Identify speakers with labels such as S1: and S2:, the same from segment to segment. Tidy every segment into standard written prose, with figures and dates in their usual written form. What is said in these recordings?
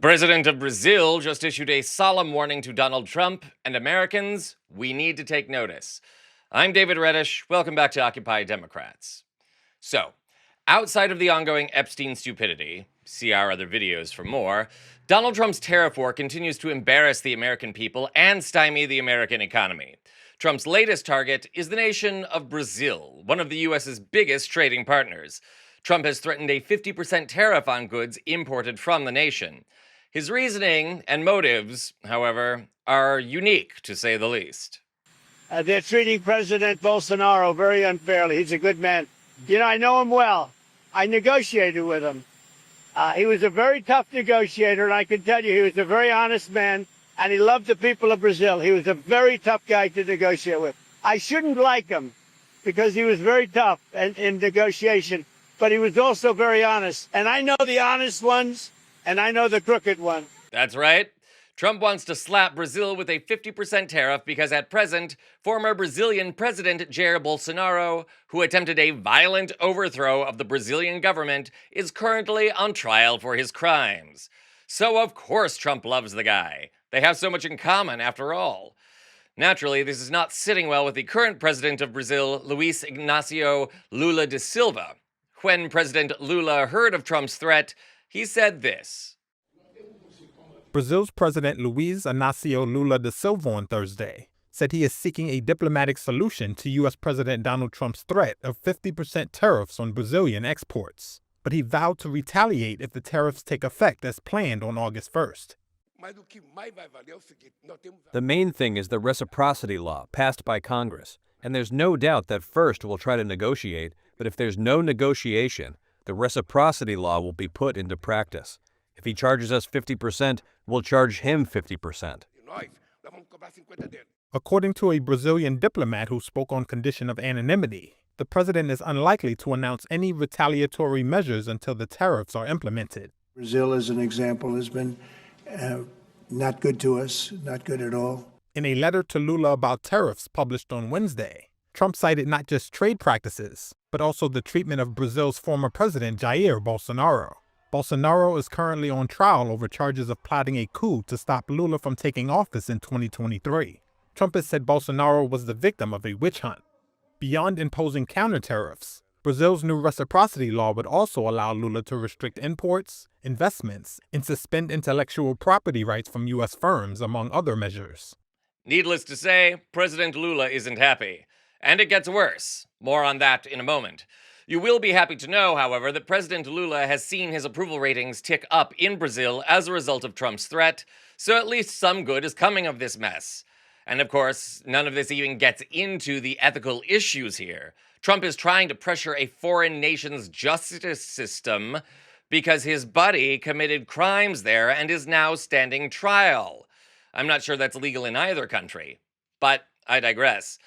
S1: President of Brazil just issued a solemn warning to Donald Trump and Americans. We need to take notice. I'm David Reddish. Welcome back to Occupy Democrats. So, outside of the ongoing Epstein stupidity, see our other videos for more, Donald Trump's tariff war continues to embarrass the American people and stymie the American economy. Trump's latest target is the nation of Brazil, one of the US's biggest trading partners. Trump has threatened a 50% tariff on goods imported from the nation. His reasoning and motives, however, are unique to say the least.
S2: They're treating President Bolsonaro very unfairly. He's a good man. You know, I know him well. I negotiated with him. He was a very tough negotiator, and I can tell you he was a very honest man, and he loved the people of Brazil. He was a very tough guy to negotiate with. I shouldn't like him because he was very tough in negotiation, but he was also very honest. And I know the honest ones, and I know the crooked one.
S1: That's right. Trump wants to slap Brazil with a 50% tariff because at present, former Brazilian President Jair Bolsonaro, who attempted a violent overthrow of the Brazilian government, is currently on trial for his crimes. So of course Trump loves the guy. They have so much in common after all. Naturally, this is not sitting well with the current president of Brazil, Luiz Inácio Lula da Silva. When President Lula heard of Trump's threat, he said this.
S3: Brazil's President Luiz Inácio Lula da Silva on Thursday said he is seeking a diplomatic solution to U.S. President Donald Trump's threat of 50% tariffs on Brazilian exports. But he vowed to retaliate if the tariffs take effect as planned on August 1st.
S4: The main thing is the reciprocity law passed by Congress, and there's no doubt that first we'll try to negotiate, but if there's no negotiation, the reciprocity law will be put into practice. If he charges us 50%, we'll charge him 50%.
S3: According to a Brazilian diplomat who spoke on condition of anonymity, the president is unlikely to announce any retaliatory measures until the tariffs are implemented.
S5: Brazil, as an example, has been not good to us, not good at all.
S3: In a letter to Lula about tariffs published on Wednesday, Trump cited not just trade practices, but also the treatment of Brazil's former president Jair Bolsonaro. Bolsonaro is currently on trial over charges of plotting a coup to stop Lula from taking office in 2023. Trump has said Bolsonaro was the victim of a witch hunt. Beyond imposing counter tariffs, Brazil's new reciprocity law would also allow Lula to restrict imports, investments, and suspend intellectual property rights from U.S. firms, among other measures.
S1: Needless to say, President Lula isn't happy. And it gets worse. More on that in a moment. You will be happy to know, however, that President Lula has seen his approval ratings tick up in Brazil as a result of Trump's threat, so at least some good is coming of this mess. And of course, none of this even gets into the ethical issues here. Trump is trying to pressure a foreign nation's justice system because his buddy committed crimes there and is now standing trial. I'm not sure that's legal in either country, but I digress.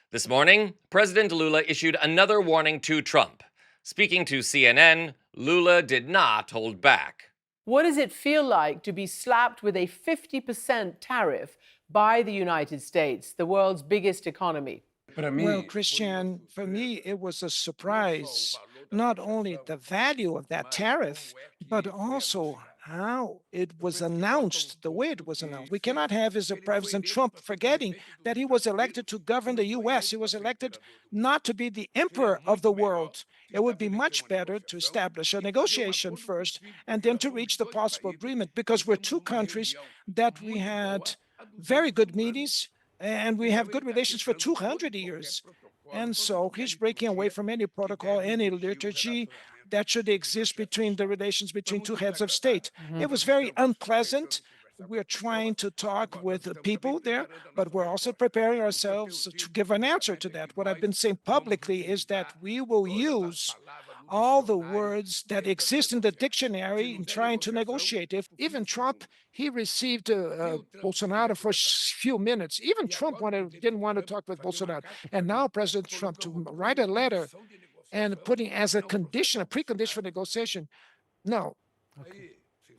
S1: This morning, President Lula issued another warning to Trump. Speaking to CNN, Lula did not hold back.
S6: What does it feel like to be slapped with a 50% tariff by the United States, the world's biggest economy?
S7: Well, Christian, for me, it was a surprise. Not only the value of that tariff, but also how it was announced, the way it was announced. We cannot have as a President Trump forgetting that he was elected to govern the U.S. He was elected not to be the emperor of the world. It would be much better to establish a negotiation first and then to reach the possible agreement, because we're two countries that we had very good meetings and we have good relations for 200 years. And so he's breaking away from any protocol, any liturgy that should exist between the relations between two heads of state. It was very unpleasant. We're trying to talk with the people there, but we're also preparing ourselves to give an answer to that. What I've been saying publicly is that we will use all the words that exist in the dictionary in trying to negotiate. If even Trump, he received Bolsonaro for a few minutes. Even Trump didn't want to talk with Bolsonaro. And now President Trump to write a letter and putting as a condition, a precondition for negotiation. No.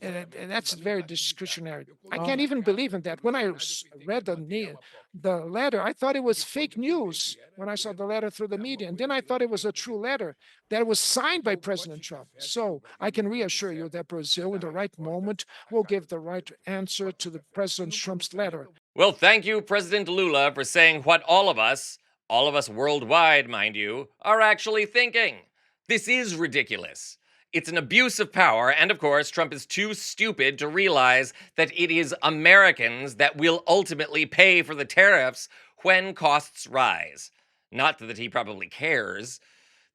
S7: That's very discretionary. I can't even believe in that. When I read the letter, I thought it was fake news when I saw the letter through the media. And then I thought it was a true letter that was signed by President Trump. So I can reassure you that Brazil, in the right moment, will give the right answer to the President Trump's letter.
S1: Well, thank you, President Lula, for saying what all of us worldwide, mind you, are actually thinking. This is ridiculous. It's an abuse of power, and of course, Trump is too stupid to realize that it is Americans that will ultimately pay for the tariffs when costs rise. Not that he probably cares.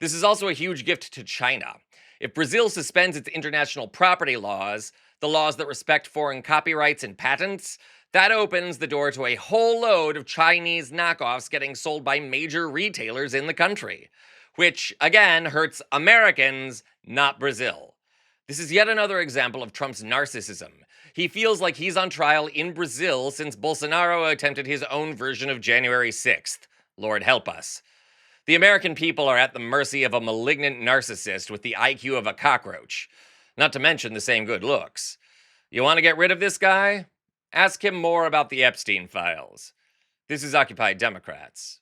S1: This is also a huge gift to China. If Brazil suspends its international property laws, the laws that respect foreign copyrights and patents, that opens the door to a whole load of Chinese knockoffs getting sold by major retailers in the country, which, again, hurts Americans, not Brazil. This is yet another example of Trump's narcissism. He feels like he's on trial in Brazil since Bolsonaro attempted his own version of January 6th. Lord help us. The American people are at the mercy of a malignant narcissist with the IQ of a cockroach, not to mention the same good looks. You want to get rid of this guy? Ask him more about the Epstein files. This is Occupy Democrats.